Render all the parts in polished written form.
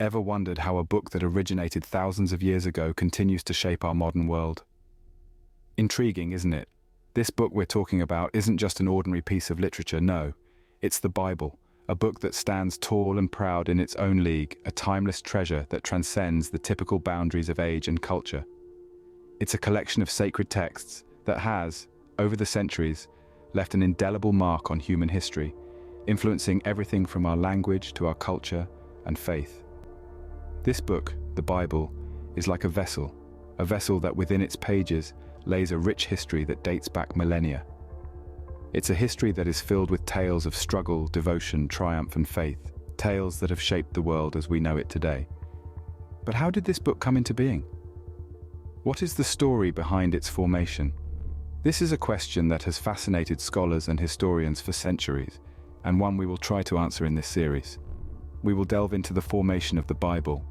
Ever wondered how a book that originated thousands of years ago continues to shape our modern world? Intriguing, isn't it? This book we're talking about isn't just an ordinary piece of literature, no. It's the Bible, a book that stands tall and proud in its own league, a timeless treasure that transcends the typical boundaries of age and culture. It's a collection of sacred texts that has, over the centuries, left an indelible mark on human history, influencing everything from our language to our culture and faith. This book, the Bible, is like a vessel that within its pages lays a rich history that dates back millennia. It's a history that is filled with tales of struggle, devotion, triumph, and faith, tales that have shaped the world as we know it today. But how did this book come into being? What is the story behind its formation? This is a question that has fascinated scholars and historians for centuries, and one we will try to answer in this series. We will delve into the formation of the Bible,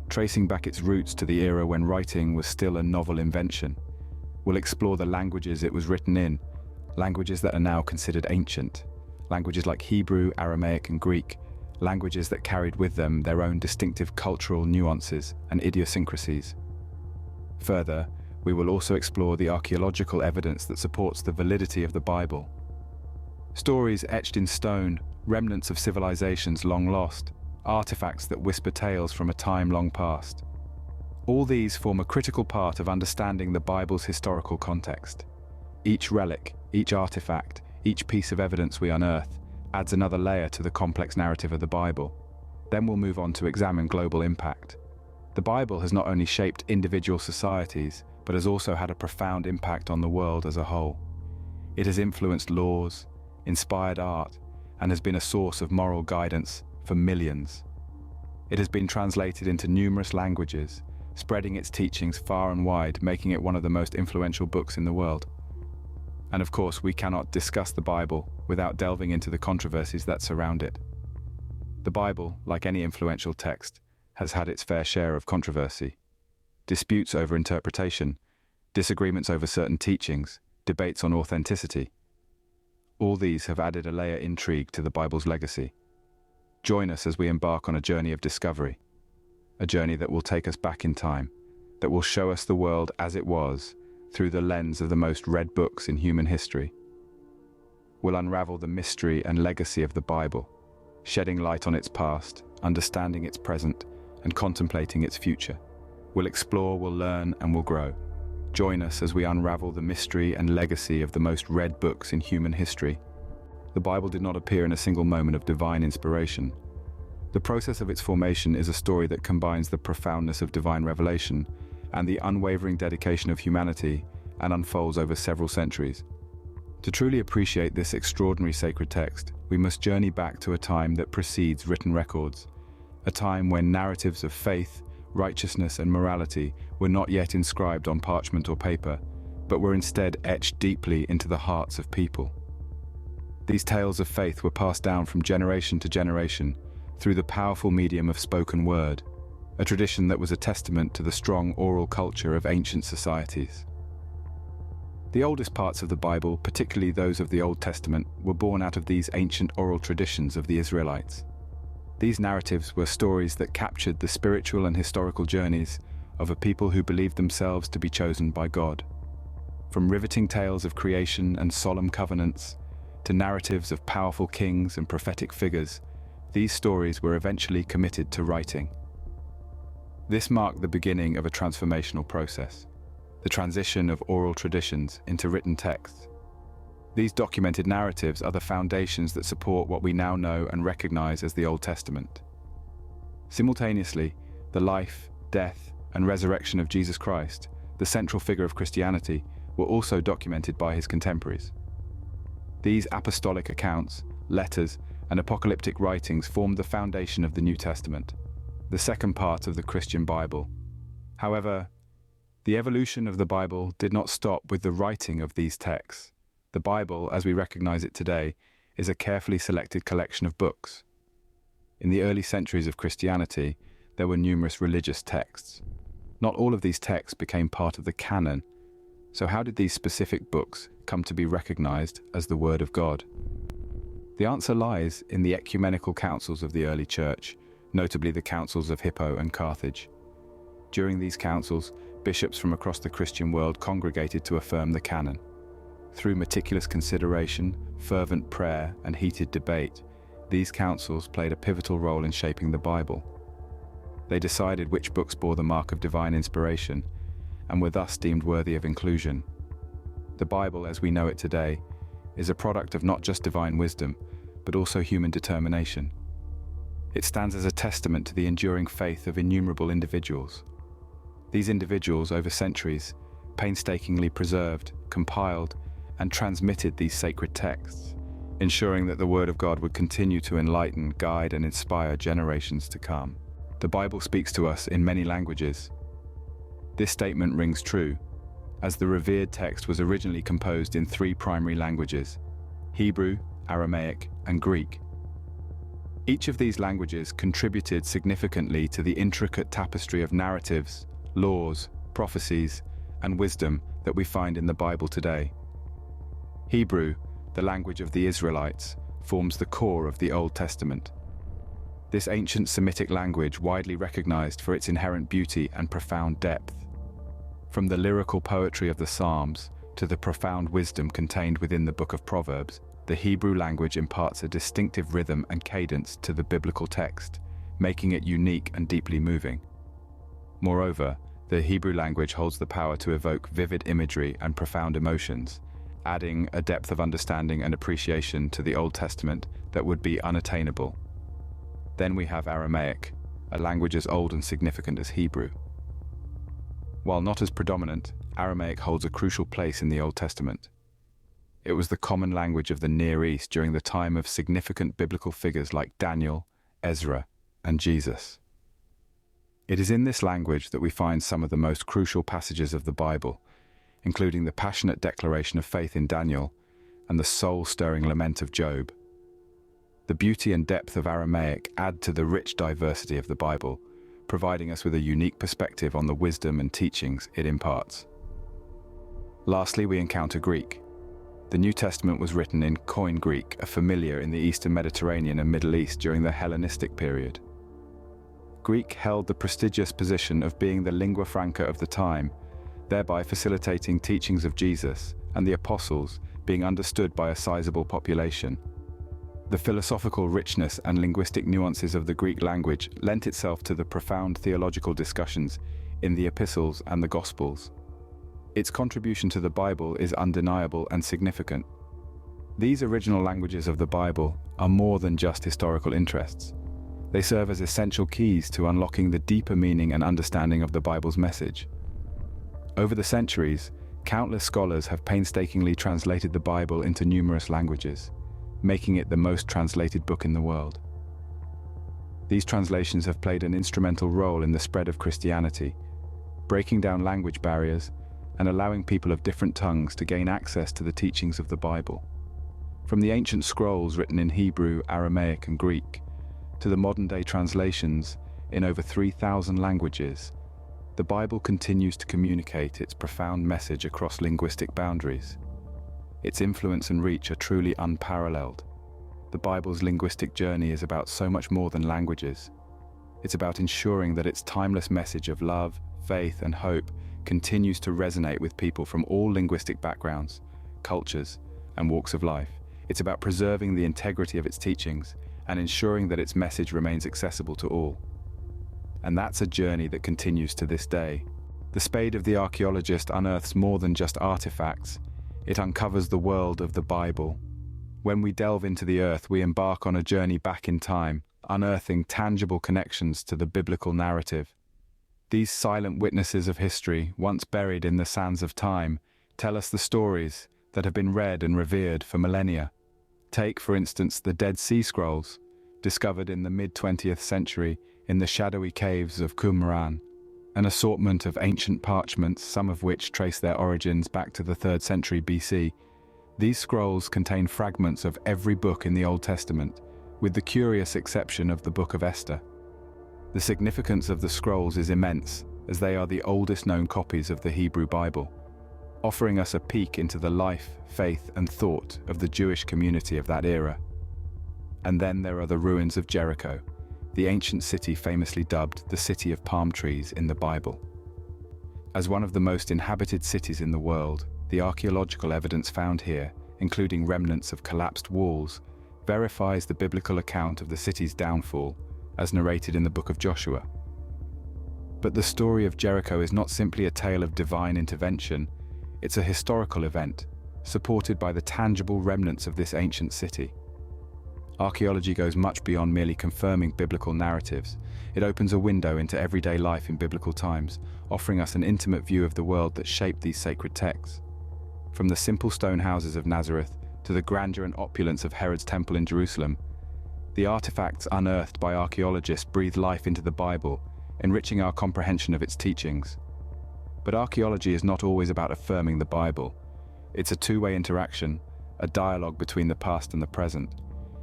tracing back its roots to the era when writing was still a novel invention. We'll explore the languages it was written in, languages that are now considered ancient, languages like Hebrew, Aramaic, and Greek, languages that carried with them their own distinctive cultural nuances and idiosyncrasies. Further, we will also explore the archaeological evidence that supports the validity of the Bible. Stories etched in stone, remnants of civilizations long lost, artifacts that whisper tales from a time long past. All these form a critical part of understanding the Bible's historical context. Each relic, each artifact, each piece of evidence we unearth adds another layer to the complex narrative of the Bible. Then we'll move on to examine global impact. The Bible has not only shaped individual societies, but has also had a profound impact on the world as a whole. It has influenced laws, inspired art, and has been a source of moral guidance for millions. It has been translated into numerous languages, spreading its teachings far and wide, making it one of the most influential books in the world. And of course, we cannot discuss the Bible without delving into the controversies that surround it. The Bible, like any influential text, has had its fair share of controversy. Disputes over interpretation, disagreements over certain teachings, debates on authenticity. All these have added a layer of intrigue to the Bible's legacy. Join us as we embark on a journey of discovery, a journey that will take us back in time, that will show us the world as it was through the lens of the most read books in human history. We'll unravel the mystery and legacy of the Bible, shedding light on its past, understanding its present, and contemplating its future. We'll explore, we'll learn, and we'll grow. Join us as we unravel the mystery and legacy of the most read books in human history. The Bible did not appear in a single moment of divine inspiration. The process of its formation is a story that combines the profoundness of divine revelation and the unwavering dedication of humanity and unfolds over several centuries. To truly appreciate this extraordinary sacred text, we must journey back to a time that precedes written records, a time when narratives of faith, righteousness, and morality were not yet inscribed on parchment or paper, but were instead etched deeply into the hearts of people. These tales of faith were passed down from generation to generation through the powerful medium of spoken word, a tradition that was a testament to the strong oral culture of ancient societies. The oldest parts of the Bible, particularly those of the Old Testament, were born out of these ancient oral traditions of the Israelites. These narratives were stories that captured the spiritual and historical journeys of a people who believed themselves to be chosen by God. From riveting tales of creation and solemn covenants, to narratives of powerful kings and prophetic figures, these stories were eventually committed to writing. This marked the beginning of a transformational process, the transition of oral traditions into written texts. These documented narratives are the foundations that support what we now know and recognize as the Old Testament. Simultaneously, the life, death, and resurrection of Jesus Christ, the central figure of Christianity, were also documented by his contemporaries. These apostolic accounts, letters, and apocalyptic writings formed the foundation of the New Testament, the second part of the Christian Bible. However, the evolution of the Bible did not stop with the writing of these texts. The Bible, as we recognize it today, is a carefully selected collection of books. In the early centuries of Christianity, there were numerous religious texts. Not all of these texts became part of the Canon. So how did these specific books come to be recognized as the Word of God? The answer lies in the ecumenical councils of the early church, notably the councils of Hippo and Carthage. During these councils, bishops from across the Christian world congregated to affirm the canon. Through meticulous consideration, fervent prayer, and heated debate, these councils played a pivotal role in shaping the Bible. They decided which books bore the mark of divine inspiration and were thus deemed worthy of inclusion. The Bible, as we know it today, is a product of not just divine wisdom, but also human determination. It stands as a testament to the enduring faith of innumerable individuals. These individuals, over centuries, painstakingly preserved, compiled, and transmitted these sacred texts, ensuring that the Word of God would continue to enlighten, guide, and inspire generations to come. The Bible speaks to us in many languages. This statement rings true, as the revered text was originally composed in three primary languages: Hebrew, Aramaic, and Greek. Each of these languages contributed significantly to the intricate tapestry of narratives, laws, prophecies, and wisdom that we find in the Bible today. Hebrew, the language of the Israelites, forms the core of the Old Testament. This ancient Semitic language, widely recognized for its inherent beauty and profound depth. From the lyrical poetry of the Psalms to the profound wisdom contained within the book of Proverbs, the Hebrew language imparts a distinctive rhythm and cadence to the biblical text, making it unique and deeply moving. Moreover, the Hebrew language holds the power to evoke vivid imagery and profound emotions, adding a depth of understanding and appreciation to the Old Testament that would be unattainable. Then we have Aramaic, a language as old and significant as Hebrew. While not as predominant, Aramaic holds a crucial place in the Old Testament. It was the common language of the Near East during the time of significant biblical figures like Daniel, Ezra, and Jesus. It is in this language that we find some of the most crucial passages of the Bible, including the passionate declaration of faith in Daniel and the soul-stirring lament of Job. The beauty and depth of Aramaic add to the rich diversity of the Bible, providing us with a unique perspective on the wisdom and teachings it imparts. Lastly, we encounter Greek. The New Testament was written in Koine Greek, a familiar in the Eastern Mediterranean and Middle East during the Hellenistic period. Greek held the prestigious position of being the lingua franca of the time, thereby facilitating teachings of Jesus and the apostles being understood by a sizable population. The philosophical richness and linguistic nuances of the Greek language lent itself to the profound theological discussions in the epistles and the Gospels. Its contribution to the Bible is undeniable and significant. These original languages of the Bible are more than just historical interests. They serve as essential keys to unlocking the deeper meaning and understanding of the Bible's message. Over the centuries, countless scholars have painstakingly translated the Bible into numerous languages, making it the most translated book in the world. These translations have played an instrumental role in the spread of Christianity, breaking down language barriers and allowing people of different tongues to gain access to the teachings of the Bible. From the ancient scrolls written in Hebrew, Aramaic, and Greek, to the modern-day translations in over 3,000 languages, the Bible continues to communicate its profound message across linguistic boundaries. Its influence and reach are truly unparalleled. The Bible's linguistic journey is about so much more than languages. It's about ensuring that its timeless message of love, faith, and hope continues to resonate with people from all linguistic backgrounds, cultures, and walks of life. It's about preserving the integrity of its teachings and ensuring that its message remains accessible to all. And that's a journey that continues to this day. The spade of the archaeologist unearths more than just artifacts. It uncovers the world of the Bible. When we delve into the earth, we embark on a journey back in time, unearthing tangible connections to the biblical narrative. These silent witnesses of history, once buried in the sands of time, tell us the stories that have been read and revered for millennia. Take, for instance, the Dead Sea Scrolls, discovered in the mid-20th century in the shadowy caves of Qumran, an assortment of ancient parchments, some of which trace their origins back to the 3rd century BC. These scrolls contain fragments of every book in the Old Testament, with the curious exception of the Book of Esther. The significance of the scrolls is immense, as they are the oldest known copies of the Hebrew Bible, offering us a peek into the life, faith, and thought of the Jewish community of that era. And then there are the ruins of Jericho, the ancient city famously dubbed the City of Palm Trees in the Bible. As one of the most inhabited cities in the world, the archaeological evidence found here, including remnants of collapsed walls, verifies the biblical account of the city's downfall, as narrated in the book of Joshua. But the story of Jericho is not simply a tale of divine intervention, it's a historical event, supported by the tangible remnants of this ancient city. Archaeology goes much beyond merely confirming biblical narratives. It opens a window into everyday life in biblical times, offering us an intimate view of the world that shaped these sacred texts. From the simple stone houses of Nazareth to the grandeur and opulence of Herod's temple in Jerusalem, the artifacts unearthed by archaeologists breathe life into the Bible, enriching our comprehension of its teachings. But archaeology is not always about affirming the Bible. It's a two-way interaction, a dialogue between the past and the present.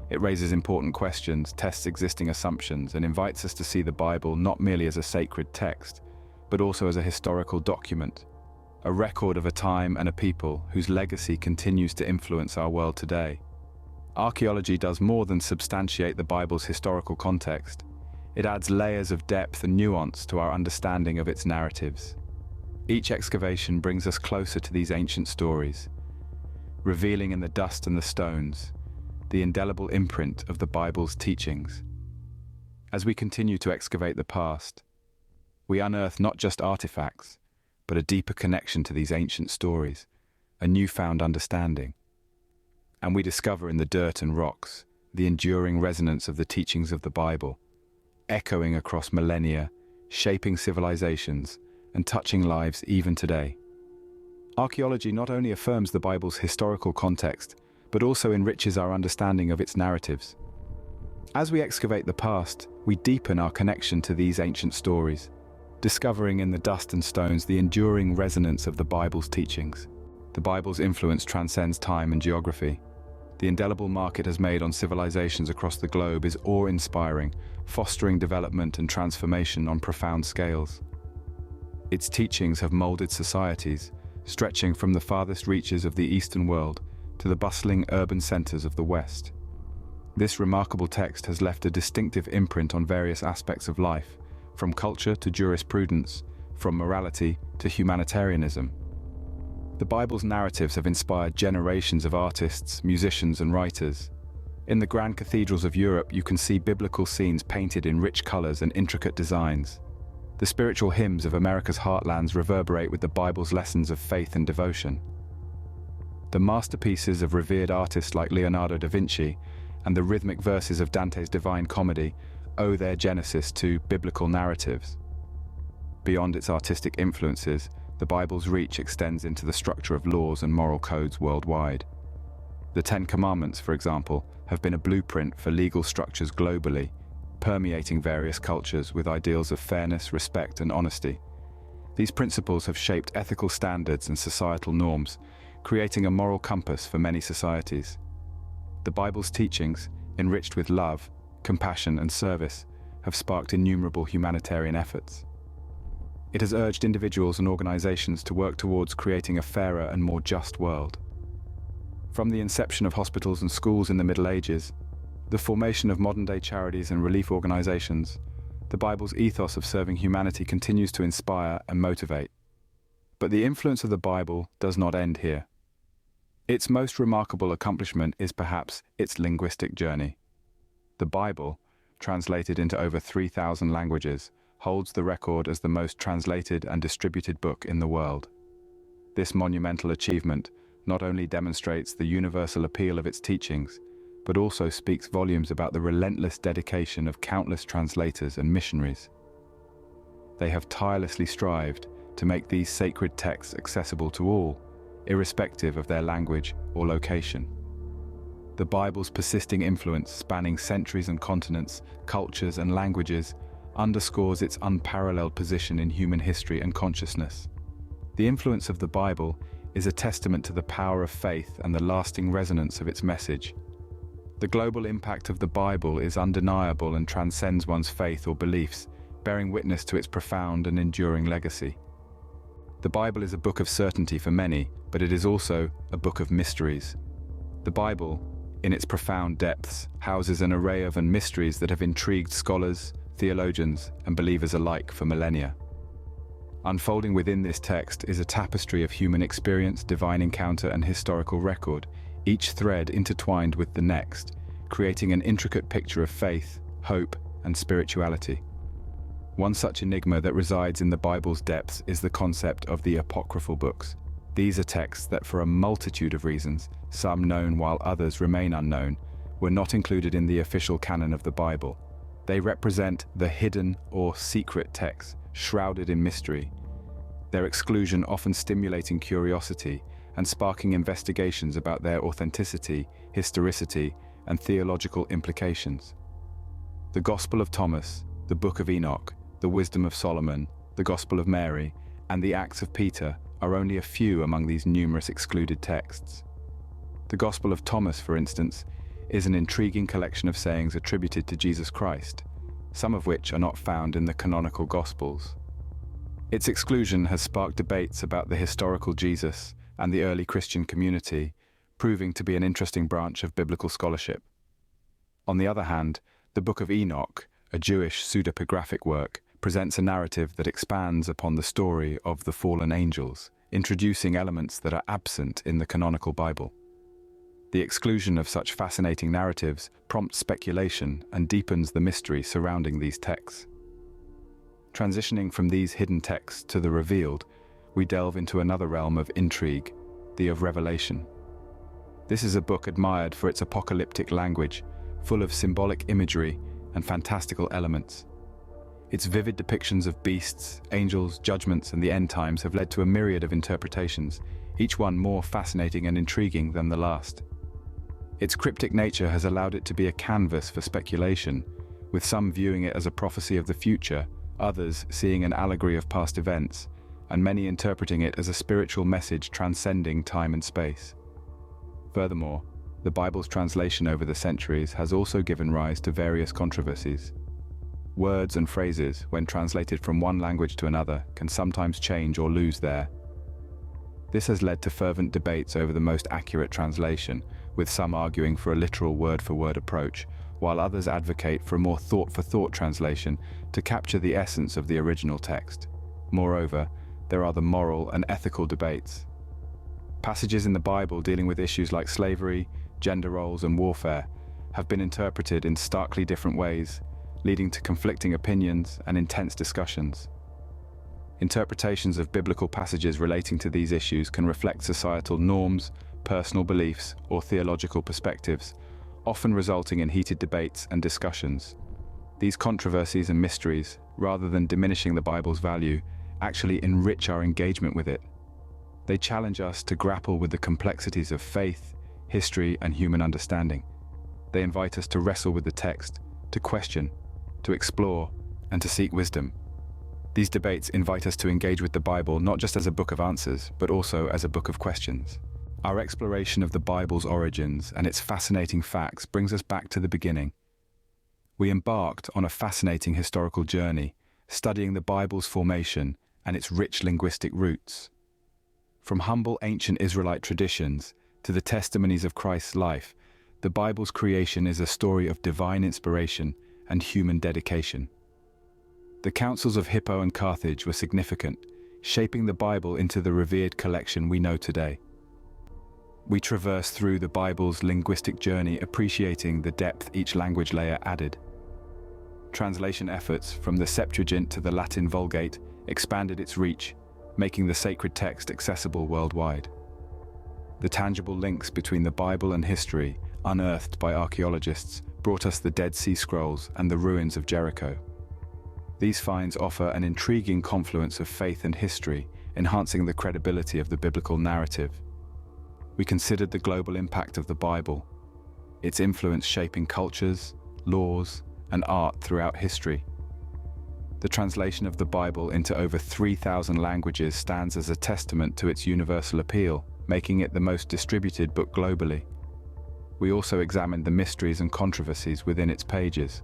It raises important questions, tests existing assumptions, and invites us to see the Bible not merely as a sacred text, but also as a historical document, a record of a time and a people whose legacy continues to influence our world today. Archaeology does more than substantiate the Bible's historical context. It adds layers of depth and nuance to our understanding of its narratives. Each excavation brings us closer to these ancient stories, revealing in the dust and the stones the indelible imprint of the Bible's teachings. As we continue to excavate the past, we unearth not just artifacts, but a deeper connection to these ancient stories, a newfound understanding. And we discover in the dirt and rocks the enduring resonance of the teachings of the Bible, echoing across millennia, shaping civilizations, and touching lives even today. Archaeology not only affirms the Bible's historical context, but also enriches our understanding of its narratives. As we excavate the past, we deepen our connection to these ancient stories, discovering in the dust and stones the enduring resonance of the Bible's teachings. The Bible's influence transcends time and geography. The indelible mark it has made on civilizations across the globe is awe-inspiring, fostering development and transformation on profound scales. Its teachings have molded societies, stretching from the farthest reaches of the Eastern world to the bustling urban centers of the West. This remarkable text has left a distinctive imprint on various aspects of life, from culture to jurisprudence, from morality to humanitarianism. The Bible's narratives have inspired generations of artists, musicians, and writers. In the grand cathedrals of Europe, you can see biblical scenes painted in rich colors and intricate designs. The spiritual hymns of America's heartlands reverberate with the Bible's lessons of faith and devotion. The masterpieces of revered artists like Leonardo da Vinci and the rhythmic verses of Dante's Divine Comedy owe their genesis to biblical narratives. Beyond its artistic influences, the Bible's reach extends into the structure of laws and moral codes worldwide. The Ten Commandments, for example, have been a blueprint for legal structures globally, permeating various cultures with ideals of fairness, respect, and honesty. These principles have shaped ethical standards and societal norms, creating a moral compass for many societies. The Bible's teachings, enriched with love, compassion, and service, have sparked innumerable humanitarian efforts. It has urged individuals and organizations to work towards creating a fairer and more just world. From the inception of hospitals and schools in the Middle Ages, the formation of modern-day charities and relief organizations, the Bible's ethos of serving humanity continues to inspire and motivate. But the influence of the Bible does not end here. Its most remarkable accomplishment is perhaps its linguistic journey. The Bible, translated into over 3,000 languages, holds the record as the most translated and distributed book in the world. This monumental achievement not only demonstrates the universal appeal of its teachings, but also speaks volumes about the relentless dedication of countless translators and missionaries. They have tirelessly strived to make these sacred texts accessible to all, irrespective of their language or location. The Bible's persisting influence, spanning centuries and continents, cultures and languages, underscores its unparalleled position in human history and consciousness. The influence of the Bible is a testament to the power of faith and the lasting resonance of its message. The global impact of the Bible is undeniable and transcends one's faith or beliefs, bearing witness to its profound and enduring legacy. The Bible is a book of certainty for many, but it is also a book of mysteries. The Bible, in its profound depths, houses an array of mysteries that have intrigued scholars, theologians, and believers alike for millennia. Unfolding within this text is a tapestry of human experience, divine encounter, and historical record, each thread intertwined with the next, creating an intricate picture of faith, hope, and spirituality. One such enigma that resides in the Bible's depths is the concept of the apocryphal books. These are texts that, for a multitude of reasons, some known while others remain unknown, were not included in the official canon of the Bible. They represent the hidden or secret texts, shrouded in mystery, their exclusion often stimulating curiosity and sparking investigations about their authenticity, historicity, and theological implications. The Gospel of Thomas, the Book of Enoch, the Wisdom of Solomon, the Gospel of Mary, and the Acts of Peter are only a few among these numerous excluded texts. The Gospel of Thomas, for instance, is an intriguing collection of sayings attributed to Jesus Christ, some of which are not found in the canonical Gospels. Its exclusion has sparked debates about the historical Jesus and the early Christian community, proving to be an interesting branch of biblical scholarship. On the other hand, the Book of Enoch, a Jewish pseudepigraphic work, presents a narrative that expands upon the story of the fallen angels, introducing elements that are absent in the canonical Bible. The exclusion of such fascinating narratives prompts speculation and deepens the mystery surrounding these texts. Transitioning from these hidden texts to the revealed, we delve into another realm of intrigue, the of Revelation. This is a book admired for its apocalyptic language, full of symbolic imagery and fantastical elements. Its vivid depictions of beasts, angels, judgments, and the end times have led to a myriad of interpretations, each one more fascinating and intriguing than the last. Its cryptic nature has allowed it to be a canvas for speculation, with some viewing it as a prophecy of the future, others seeing an allegory of past events, and many interpreting it as a spiritual message transcending time and space. Furthermore, the Bible's translation over the centuries has also given rise to various controversies. Words and phrases, when translated from one language to another, can sometimes change or lose their. This has led to fervent debates over the most accurate translation, with some arguing for a literal word-for-word approach, while others advocate for a more thought-for-thought translation to capture the essence of the original text. Moreover, there are the moral and ethical debates. Passages in the Bible dealing with issues like slavery, gender roles, and warfare have been interpreted in starkly different ways, leading to conflicting opinions and intense discussions. Interpretations of biblical passages relating to these issues can reflect societal norms, personal beliefs, or theological perspectives, often resulting in heated debates and discussions. These controversies and mysteries, rather than diminishing the Bible's value, actually enrich our engagement with it. They challenge us to grapple with the complexities of faith, history, and human understanding. They invite us to wrestle with the text, to question, to explore, and to seek wisdom. These debates invite us to engage with the Bible not just as a book of answers, but also as a book of questions. Our exploration of the Bible's origins and its fascinating facts brings us back to the beginning. We embarked on a fascinating historical journey, studying the Bible's formation and its rich linguistic roots. From humble ancient Israelite traditions to the testimonies of Christ's life, the Bible's creation is a story of divine inspiration and human dedication. The councils of Hippo and Carthage were significant, shaping the Bible into the revered collection we know today. We traverse through the Bible's linguistic journey, appreciating the depth each language layer added. Translation efforts from the Septuagint to the Latin Vulgate expanded its reach, making the sacred text accessible worldwide. The tangible links between the Bible and history, unearthed by archaeologists, brought us the Dead Sea Scrolls and the ruins of Jericho. These finds offer an intriguing confluence of faith and history, enhancing the credibility of the biblical narrative. We considered the global impact of the Bible, its influence shaping cultures, laws, and art throughout history. The translation of the Bible into over 3,000 languages stands as a testament to its universal appeal, making it the most distributed book globally. We also examined the mysteries and controversies within its pages.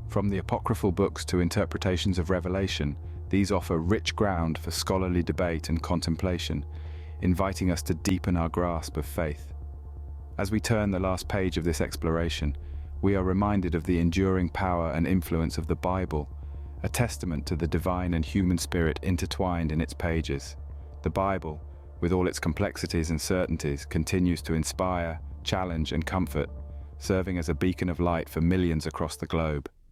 From the apocryphal books to interpretations of Revelation, these offer rich ground for scholarly debate and contemplation, inviting us to deepen our grasp of faith. As we turn the last page of this exploration, we are reminded of the enduring power and influence of the Bible, a testament to the divine and human spirit intertwined in its pages. The Bible, with all its complexities and certainties, continues to inspire, challenge, and comfort, serving as a beacon of light for millions across the globe.